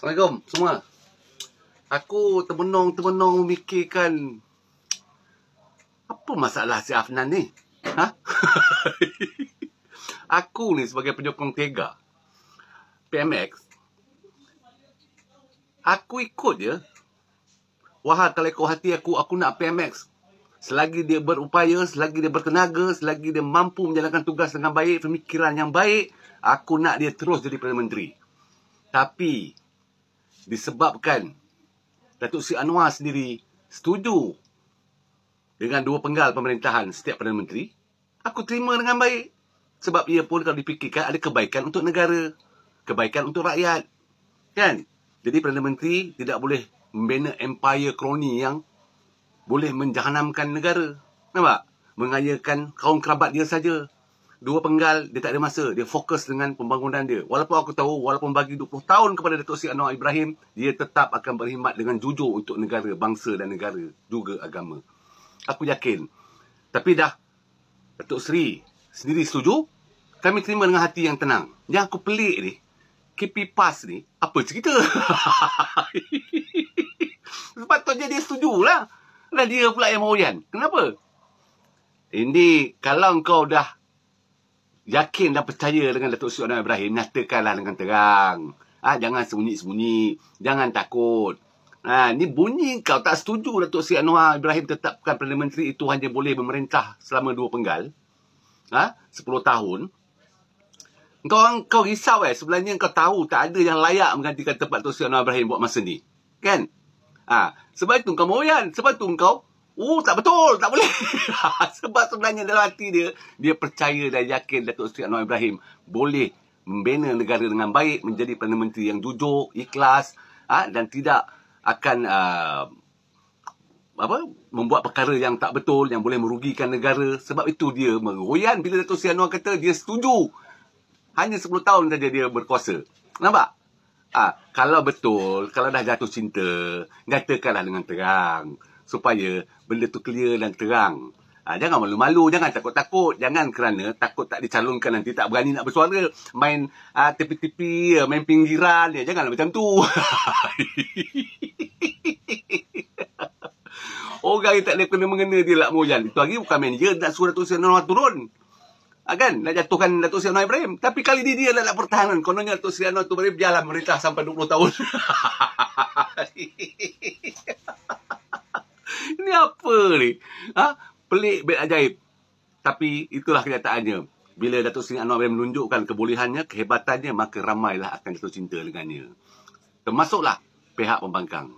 Assalamualaikum semua. Aku termenung memikirkan apa masalah si Afnan ni? Ha? Aku ni sebagai penyokong Tega PMX, aku ikut je. Wahai kalau ikut hati aku nak PMX. Selagi dia berupaya, selagi dia bertenaga, selagi dia mampu menjalankan tugas dengan baik, pemikiran yang baik, aku nak dia terus jadi Perdana Menteri. Tapi disebabkan Datuk Seri Anwar sendiri setuju dengan dua penggal pemerintahan setiap Perdana Menteri, aku terima dengan baik. Sebab ia pun kalau dipikirkan ada kebaikan untuk negara, kebaikan untuk rakyat. Kan? Jadi Perdana Menteri tidak boleh membina empire kroni yang boleh menjahanamkan negara. Nampak? Mengayakan kaum kerabat dia saja. Dua penggal, dia tak ada masa. Dia fokus dengan pembangunan dia. Walaupun aku tahu, walaupun bagi 20 tahun kepada Datuk Seri Anwar Ibrahim, dia tetap akan berkhidmat dengan jujur untuk negara, bangsa dan negara. Juga agama. Aku yakin. Tapi dah Datuk Seri sendiri setuju, kami terima dengan hati yang tenang. Yang aku pelik ni, KP PAS ni, apa cerita? Sepatutnya dia setujulah. Dan dia pula yang meroyan. Kenapa? Ini, kalau kau dah yakin dan percaya dengan Datuk Seri Anwar Ibrahim, nyatakanlah dengan terang. Jangan sembunyi-sembunyi. Jangan takut. Ni bunyi kau tak setuju Datuk Seri Anwar Ibrahim tetapkan Perdana Menteri itu hanya boleh memerintah selama 2 penggal. 10 tahun. Kau risau sebenarnya kau tahu tak ada yang layak menggantikan tempat Datuk Seri Anwar Ibrahim buat masa ni. Kan? Sebab itu kau meroyan. Sebab itu kau, tak betul, tak boleh. Sebab sebenarnya dalam hati dia percaya dan yakin Datuk Seri Anwar Ibrahim boleh membina negara dengan baik, menjadi Perdana Menteri yang jujur, ikhlas, dan tidak akan membuat perkara yang tak betul, yang boleh merugikan negara. Sebab itu dia meroyan bila Datuk Seri Anwar kata dia setuju. Hanya 10 tahun saja dia berkuasa. Nampak? Kalau betul, kalau dah jatuh cinta, nyatakanlah dengan terang. Supaya benda tu clear dan terang. Jangan malu-malu, jangan takut-takut. Jangan kerana takut tak dicalonkan nanti, tak berani nak bersuara. Main tepi-tepi, main pinggiran. Janganlah macam tu. Orang yang tak ada kena-mengena dia lah moyan. Itu lagi bukan manager nak suruh Datuk Seri Anwar turun. Kan? Nak jatuhkan Datuk Seri Anwar Ibrahim. Tapi kali ni dia nak pertahanan. Kononnya Datuk Seri Anwar Ibrahim biarlah merintah sampai 20 tahun. Ini apa ni? Pelik bet ajaib. Tapi itulah kenyataannya. Bila Datuk Seri Anwar Ibrahim menunjukkan kebolehannya, kehebatannya, maka ramailah akan jatuh cinta dengannya. Termasuklah pihak pembangkang.